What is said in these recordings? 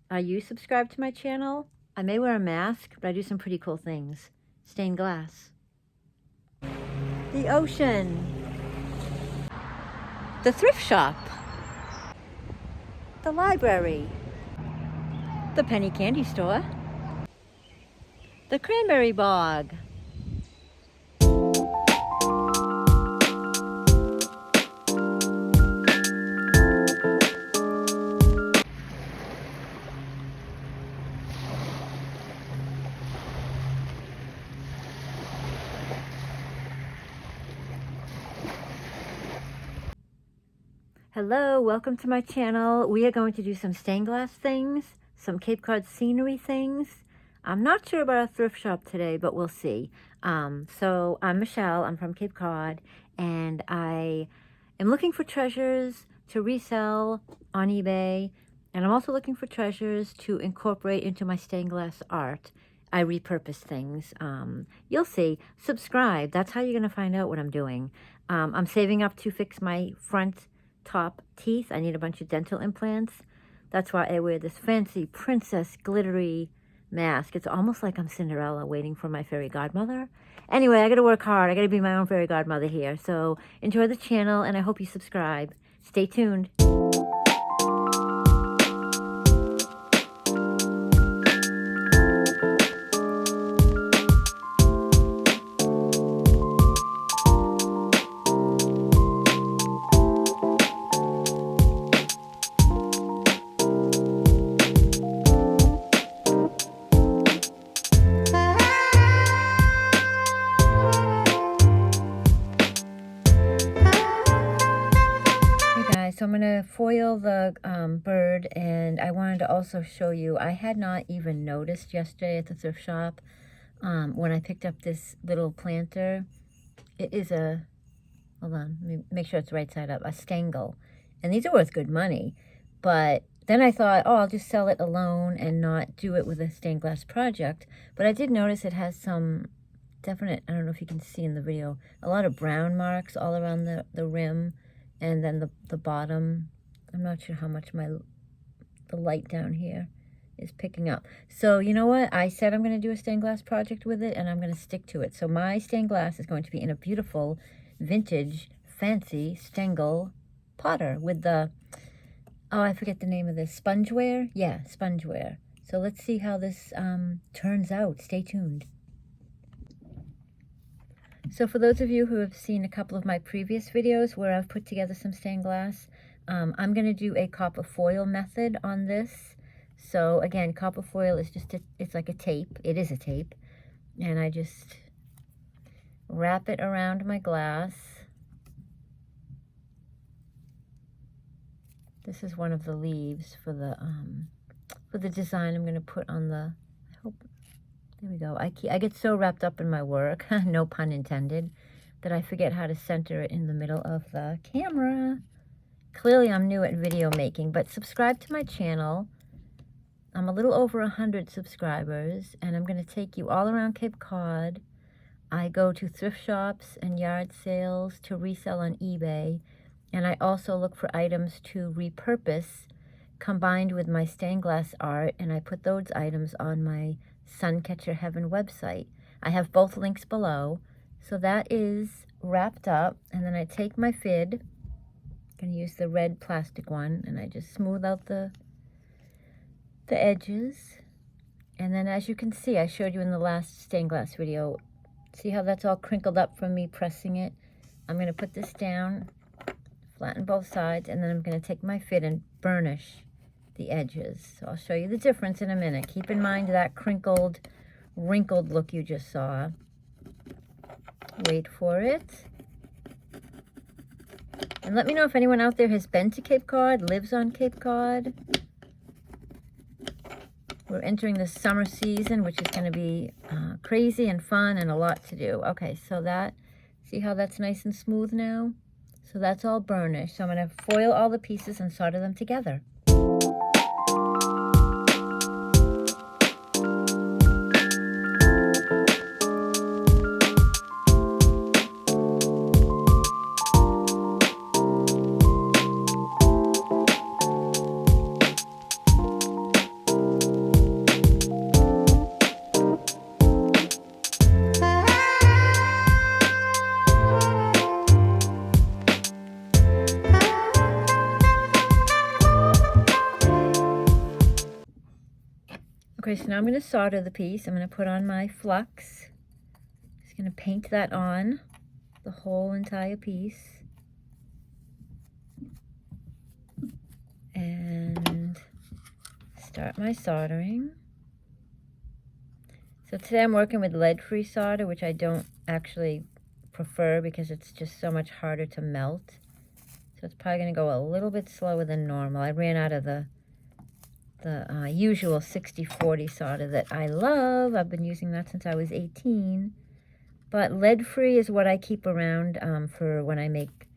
Are you subscribed to my channel? I may wear a mask, but I do some pretty cool things. Stained glass. The ocean. The thrift shop. The library. The penny candy store. The cranberry bog. Hello, welcome to my channel. We are going to do some stained glass things, some Cape Cod scenery things. I'm not sure about a thrift shop today, but we'll see. So I'm Michelle, I'm from Cape Cod, and I am looking for treasures to resell on eBay, and I'm also looking for treasures to incorporate into my stained glass art. I repurpose things. You'll see. Subscribe. That's how you're going to find out what I'm doing. I'm saving up to fix my front top teeth. I need a bunch of dental implants. That's why I wear this fancy princess glittery mask. It's almost like I'm Cinderella waiting for my fairy godmother. Anyway, I gotta work hard. I gotta be my own fairy godmother here. So enjoy the channel, and I hope you subscribe. Stay tuned. So I'm going to foil the bird, and I wanted to also show you, I had not even noticed yesterday at the thrift shop when I picked up this little planter. It is a, hold on, let me make sure it's right side up, a stangle. And these are worth good money. But then I thought, oh, I'll just sell it alone and not do it with a stained glass project. But I did notice it has some definite, I don't know if you can see in the video, a lot of brown marks all around the rim. And then the bottom, I'm not sure how much the light down here is picking up. So you know what? I said I'm going to do a stained glass project with it, and I'm going to stick to it. So my stained glass is going to be in a beautiful, vintage, fancy Stengel potter with the, oh, I forget the name of this, spongeware? Yeah, spongeware. So let's see how this turns out. Stay tuned. So for those of you who have seen a couple of my previous videos where I've put together some stained glass, I'm going to do a copper foil method on this. So again, copper foil is just, it's like a tape. It is a tape. And I just wrap it around my glass. This is one of the leaves for the design I'm going to put on the, I hope, there we go. I get so wrapped up in my work, no pun intended, that I forget how to center it in the middle of the camera. Clearly I'm new at video making, but subscribe to my channel. I'm a little over 100 subscribers, and I'm going to take you all around Cape Cod. I go to thrift shops and yard sales to resell on eBay, and I also look for items to repurpose combined with my stained glass art, and I put those items on my Suncatcher Heaven website. I have both links below. So that is wrapped up, and then I take my fid, I'm going to use the red plastic one, and I just smooth out the edges. And then as you can see, I showed you in the last stained glass video, see how that's all crinkled up from me pressing it? I'm going to put this down, flatten both sides, and then I'm going to take my fid and burnish the edges. So I'll show you the difference in a minute. Keep in mind that crinkled, wrinkled look you just saw. Wait for it. And let me know if anyone out there has been to Cape Cod, lives on Cape Cod. We're entering the summer season, which is going to be crazy and fun and a lot to do. Okay, so that, see how that's nice and smooth now? So that's all burnished. So I'm going to foil all the pieces and solder them together. Okay, so now I'm going to solder the piece. I'm going to put on my flux. Just going to paint that on the whole entire piece. And start my soldering. So today I'm working with lead-free solder, which I don't actually prefer because it's just so much harder to melt. So it's probably going to go a little bit slower than normal. I ran out of the usual 60-40 solder that I love. I've been using that since I was 18. But lead-free is what I keep around for when I make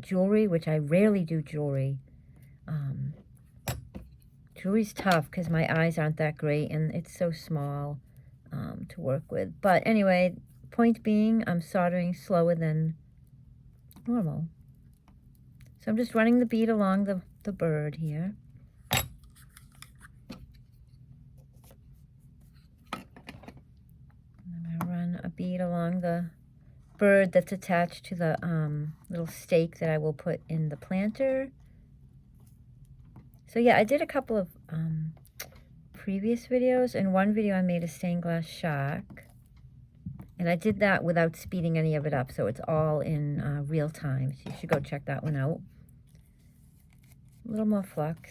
jewelry, which I rarely do jewelry. Jewelry's tough because my eyes aren't that great and it's so small to work with. But anyway, point being, I'm soldering slower than normal. So I'm just running the bead along the bird here. I'm going to run a bead along the bird that's attached to the little stake that I will put in the planter. So yeah, I did a couple of previous videos. In one video I made a stained glass shark, and I did that without speeding any of it up, so it's all in real time, so you should go check that one out. A little more flux.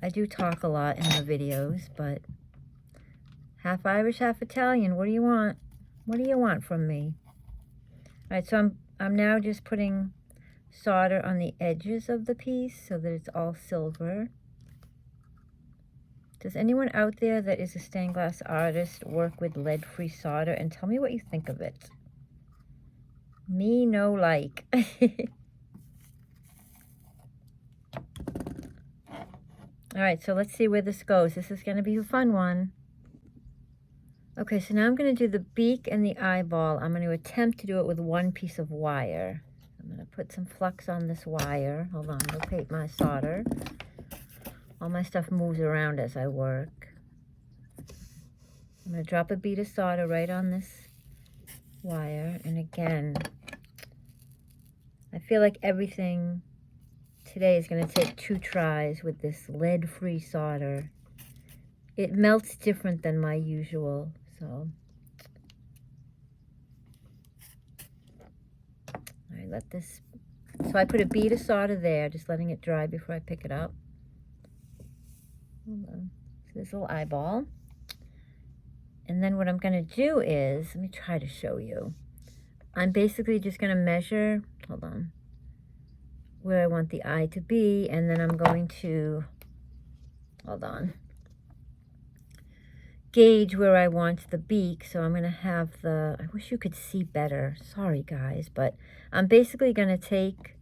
I do talk a lot in the videos, but half Irish, half Italian. What do you want? What do you want from me? All right, so I'm now just putting solder on the edges of the piece so that it's all silver. Does anyone out there that is a stained glass artist work with lead-free solder? And tell me what you think of it. Me no like. All right, so let's see where this goes. This is going to be a fun one. Okay, so now I'm going to do the beak and the eyeball. I'm going to attempt to do it with one piece of wire. I'm going to put some flux on this wire. Hold on, locate my solder. All my stuff moves around as I work. I'm going to drop a bead of solder right on this wire. And again, I feel like everything today is going to take 2 tries with this lead-free solder. It melts different than my usual, so. All right, let this. So I put a bead of solder there, just letting it dry before I pick it up. Hold on. So this little eyeball. And then what I'm going to do is, let me try to show you. I'm basically just going to measure, hold on, where I want the eye to be, and then I'm going to, hold on, gauge where I want the beak. So I'm going to have the, I wish you could see better. Sorry guys, but I'm basically going to take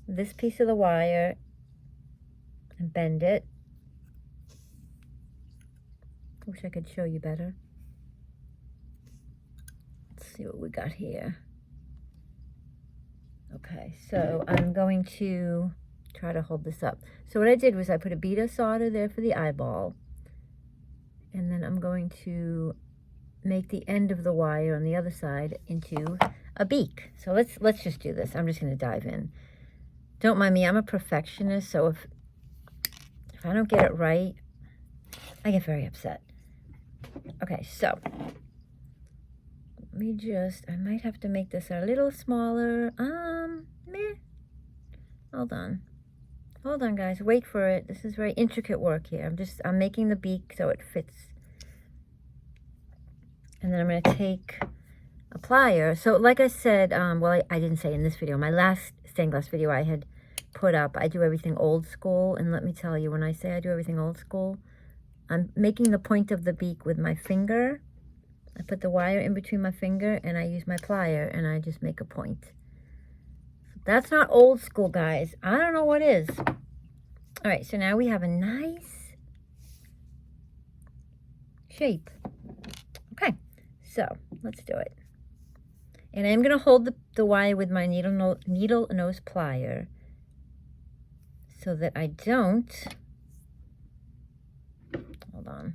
this piece of the wire and bend it. Wish I could show you better. Let's see what we got here. Okay, so I'm going to try to hold this up. So what I did was I put a bead of solder there for the eyeball. And then I'm going to make the end of the wire on the other side into a beak. So let's just do this. I'm just going to dive in. Don't mind me, I'm a perfectionist, so if I don't get it right, I get very upset. Okay, so let me just, I might have to make this a little smaller. Meh. Hold on. Hold on, guys. Wait for it. This is very intricate work here. I'm making the beak so it fits. And then I'm going to take a plier. So like I said, well, I didn't say in this video. My last stained glass video I had put up, I do everything old school. And let me tell you, when I say I do everything old school, I'm making the point of the beak with my finger. I put the wire in between my finger and I use my plier and I just make a point. That's not old school, guys. I don't know what is. All right, so now we have a nice shape. Okay, so let's do it. And I'm going to hold the wire with my needle nose plier so that I don't, hold on,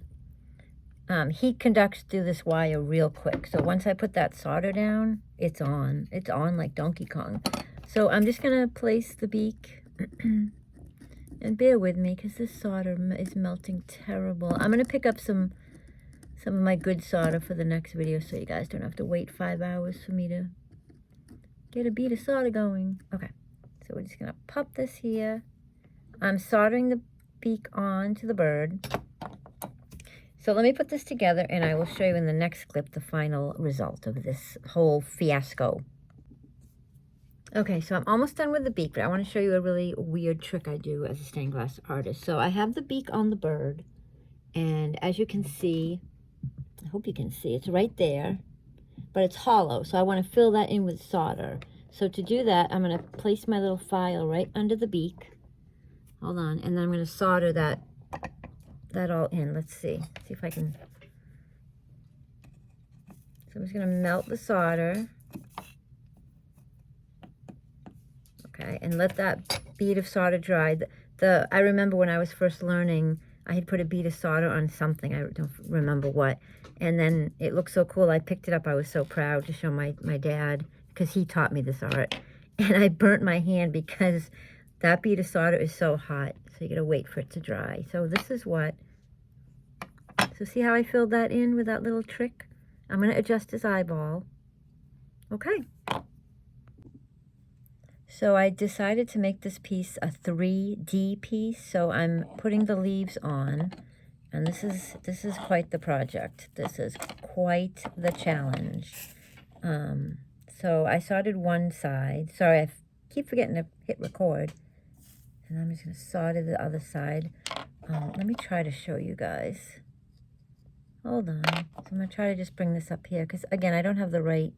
heat conducts through this wire real quick. So once I put that solder down, it's on. It's on like Donkey Kong. So I'm just going to place the beak and And bear with me because this solder is melting terrible. I'm going to pick up some of my good solder for the next video so you guys don't have to wait 5 hours for me to get a bead of solder going. Okay, so we're just going to pop this here. I'm soldering the beak on to the bird. So let me put this together and I will show you in the next clip the final result of this whole fiasco. Okay, so I'm almost done with the beak, but I want to show you a really weird trick I do as a stained glass artist. So I have the beak on the bird, and as you can see, I hope you can see, it's right there, but it's hollow, so I want to fill that in with solder. So to do that, I'm going to place my little file right under the beak. Hold on, and then I'm going to solder that all in. Let's see if I can. So I'm just going to melt the solder. Okay, and let that bead of solder dry. I remember when I was first learning, I had put a bead of solder on something. I don't remember what. And then it looked so cool. I picked it up. I was so proud to show my dad because he taught me this art. And I burnt my hand because that bead of solder is so hot. So you got to wait for it to dry. So this is what. So see how I filled that in with that little trick? I'm going to adjust his eyeball. Okay. So I decided to make this piece a 3D piece. So I'm putting the leaves on, and this is quite the project. This is quite the challenge. So I soldered one side. Sorry, I keep forgetting to hit record. And I'm just going to solder the other side. Let me try to show you guys. Hold on. So I'm going to try to just bring this up here because, again, I don't have the right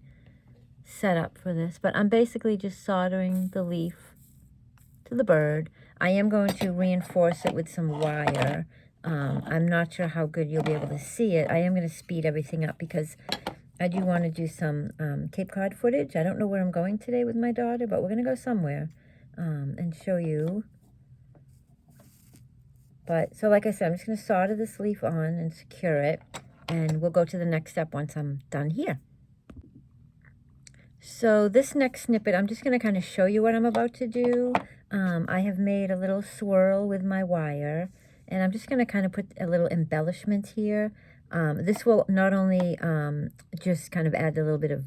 setup for this, but I'm basically just soldering the leaf to the bird. I am going to reinforce it with some wire. I'm not sure how good you'll be able to see it. I am going to speed everything up because I do want to do some Cape Cod footage. I don't know where I'm going today with my daughter, but we're going to go somewhere and show you. But so like I said, I'm just going to solder this leaf on and secure it, and we'll go to the next step once I'm done here. So this next snippet, I'm just going to kind of show you what I'm about to do. I have made a little swirl with my wire, and I'm just going to kind of put a little embellishment here. This will not only just kind of add a little bit of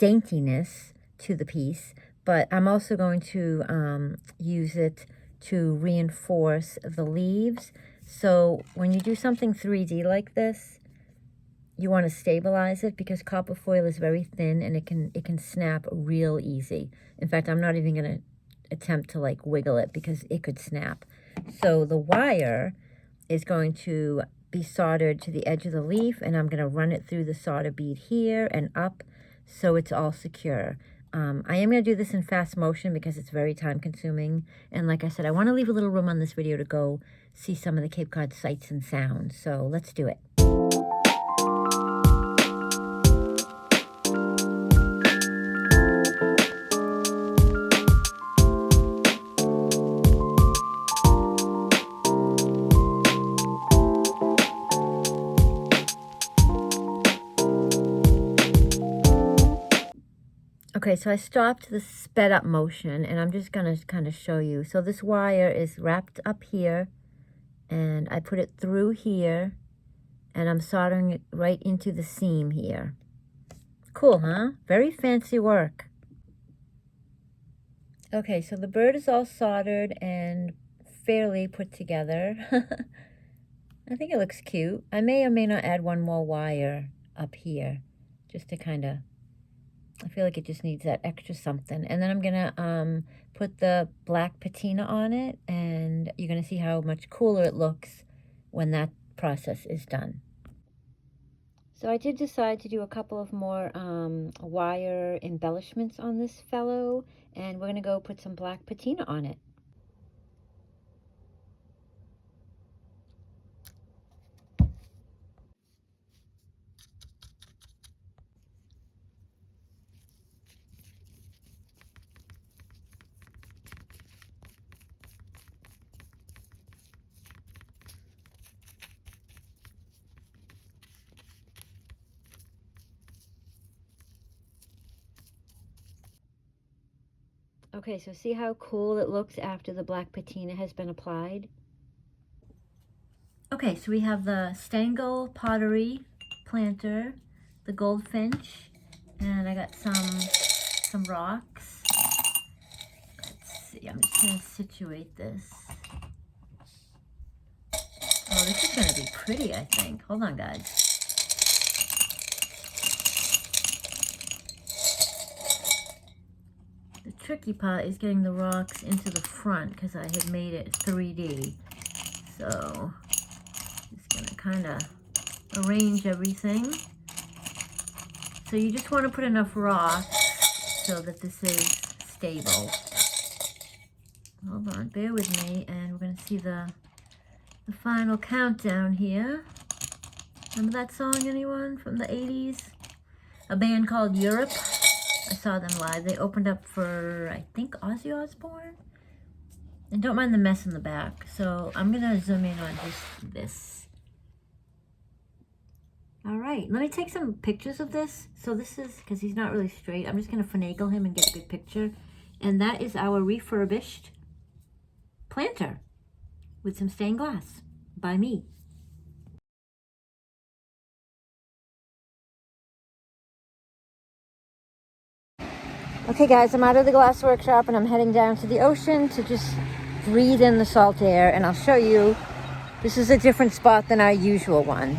daintiness to the piece, but I'm also going to use it to reinforce the leaves. So when you do something 3D like this, you want to stabilize it because copper foil is very thin and it can snap real easy. In fact, I'm not even going to attempt to like wiggle it because it could snap. So the wire is going to be soldered to the edge of the leaf, and I'm going to run it through the solder bead here and up so it's all secure. I am going to do this in fast motion because it's very time consuming. And like I said, I want to leave a little room on this video to go see some of the Cape Cod sights and sounds. So let's do it. Okay, so I stopped the sped up motion, and I'm just going to kind of show you. So this wire is wrapped up here, and I put it through here, and I'm soldering it right into the seam here. Cool, huh? Very fancy work. Okay, so the bird is all soldered and fairly put together. I think it looks cute. I may or may not add one more wire up here, just to kind of, I feel like it just needs that extra something. And then I'm going to put the black patina on it, and you're going to see how much cooler it looks when that process is done. So I did decide to do a couple of more wire embellishments on this fellow, and we're going to go put some black patina on it. Okay, so see how cool it looks after the black patina has been applied? Okay, so we have the Stengel pottery planter, the goldfinch, and I got some rocks. Let's see, I'm just gonna situate this. Oh, this is gonna be pretty, I think. Hold on, guys. The tricky part is getting the rocks into the front because I had made it 3D. So, just gonna kind of arrange everything. So you just want to put enough rocks so that this is stable. Hold on, bear with me, and we're gonna see the final countdown here. Remember that song, anyone, from the 80s? A band called Europe. I saw them live. They opened up for, I think, Ozzy Osbourne. And don't mind the mess in the back. So I'm gonna zoom in on just this. All right, let me take some pictures of this. So this is, because he's not really straight, I'm just gonna finagle him and get a good picture. And that is our refurbished planter with some stained glass by me. Okay guys, I'm out of the glass workshop and I'm heading down to the ocean to just breathe in the salt air, and I'll show you, this is a different spot than our usual one.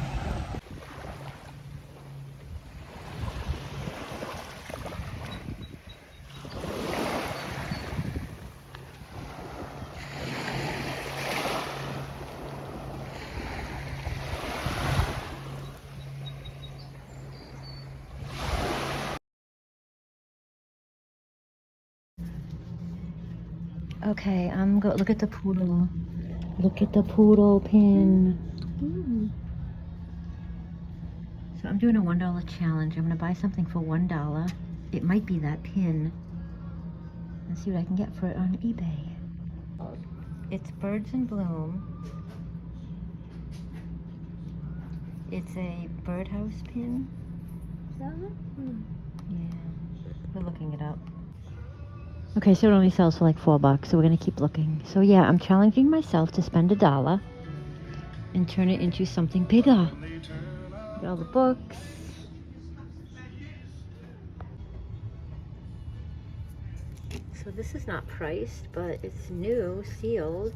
Okay, look at the poodle. Look at the poodle pin. So I'm doing a $1 challenge. I'm gonna buy something for $1. It might be that pin. Let's see what I can get for it on eBay. It's Birds in Bloom. It's a birdhouse pin. Is that one? Yeah, we're looking it up. Okay, so it only sells for like $4, so we're gonna keep looking. So yeah, I'm challenging myself to spend $1 and turn it into something bigger. Got all the books. So this is not priced, but it's new, sealed.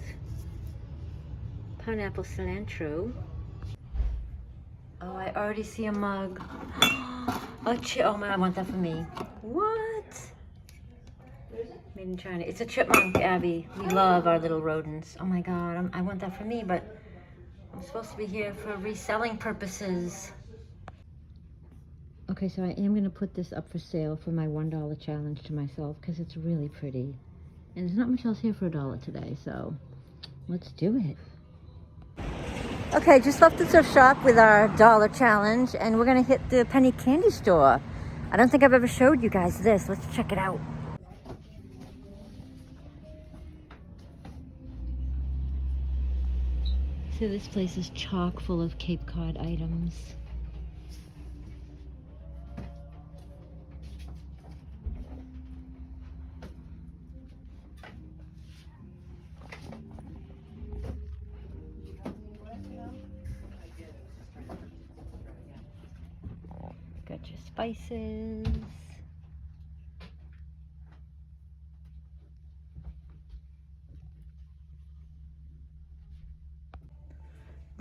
Pineapple cilantro. Oh, I already see a mug. Oh man, I want that for me. What? Made in China. It's a chipmunk, Abby. We love our little rodents. Oh my god, I want that for me, but I'm supposed to be here for reselling purposes. Okay, so I am going to put this up for sale for my $1 challenge to myself because it's really pretty. And there's not much else here for $1 today, so let's do it. Okay, just left the thrift shop with our dollar challenge, and we're going to hit the penny candy store. I don't think I've ever showed you guys this. Let's check it out. So this place is chock full of Cape Cod items. Got your spices.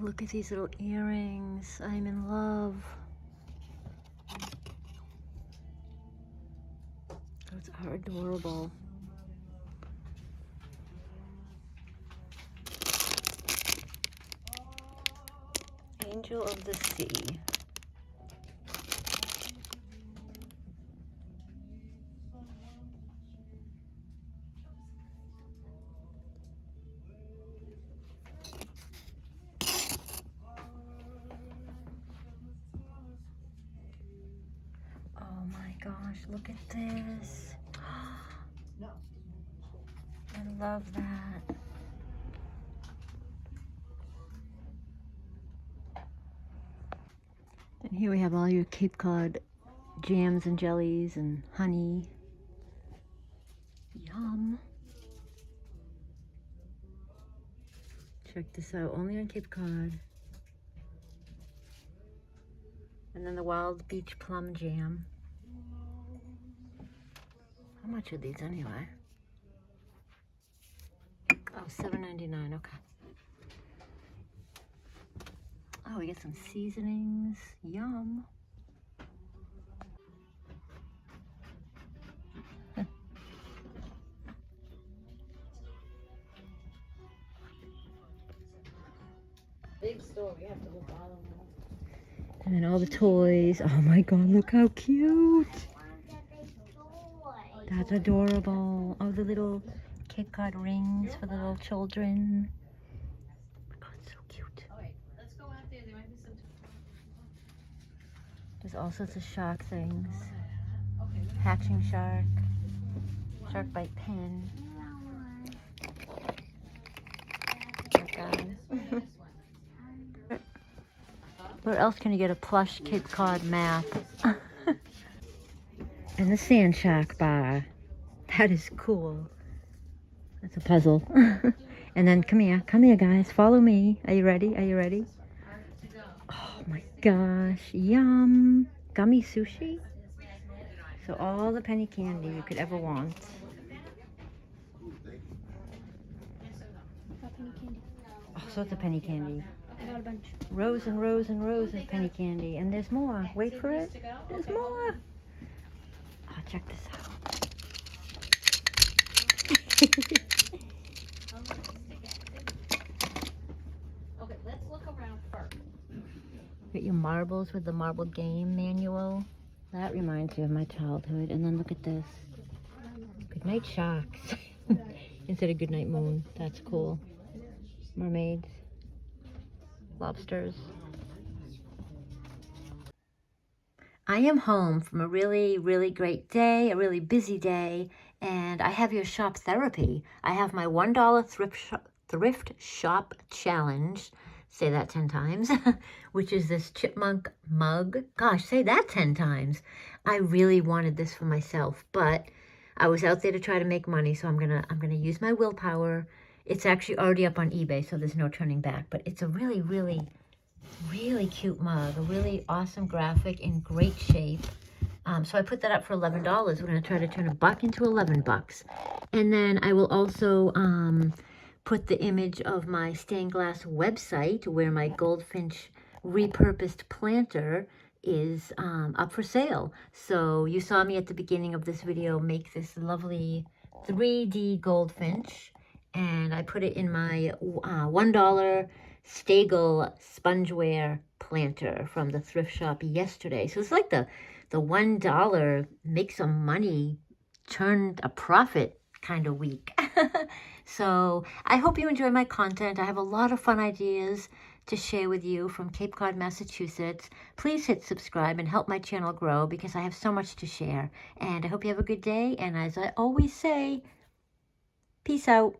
Look at these little earrings. I'm in love. Those are adorable. Angel of the Sea. Oh my gosh, look at this. I love that. And here we have all your Cape Cod jams and jellies and honey. Yum. Check this out, only on Cape Cod. And then the Wild Beach Plum Jam. How much are these anyway? Oh, $7.99, okay. Oh, we get some seasonings, yum. Big store, we have to look all around. And then all the toys. Oh my god, look how cute. That's adorable. Oh, the little Cape Cod rings for the little children. Oh my god, so cute. Alright, let's go out there. There might be some. There's all sorts of shark things. Okay. Hatching shark. Shark bite pen. Where else can you get a plush Cape Cod map? And the sand shark bar. That is cool. That's a puzzle. And then come here guys, follow me. Are you ready? Are you ready? Oh my gosh, yum. Gummy sushi. So all the penny candy you could ever want. Oh, sorts of penny candy. I got a bunch. Rows and rows and rows of penny candy. And there's more. Wait for it. There's more. Oh, check this out. Okay, let's look around first. Get your marbles with the marble game manual. That reminds me of my childhood. And then look at this. Goodnight sharks. Instead of goodnight moon. That's cool. Mermaids. Lobsters. I am home from a really, really great day, a really busy day, and I have your shop therapy. I have my $1 thrift shop challenge, say that 10 times, which is this chipmunk mug. Gosh, say that 10 times. I really wanted this for myself, but I was out there to try to make money, so I'm gonna use my willpower. It's actually already up on eBay, so there's no turning back, but it's a really, really, really cute mug, a really awesome graphic in great shape. So I put that up for $11. We're going to try to turn $1 into $11. And then I will also put the image of my stained glass website where my goldfinch repurposed planter is up for sale. So you saw me at the beginning of this video make this lovely 3D goldfinch, and I put it in my $1 Stagel spongeware planter from the thrift shop yesterday. So it's like the $1 make some money, turn a profit kind of week. So I hope you enjoy my content. I have a lot of fun ideas to share with you from Cape Cod, Massachusetts. Please hit subscribe and help my channel grow because I have so much to share. And I hope you have a good day. And as I always say, peace out.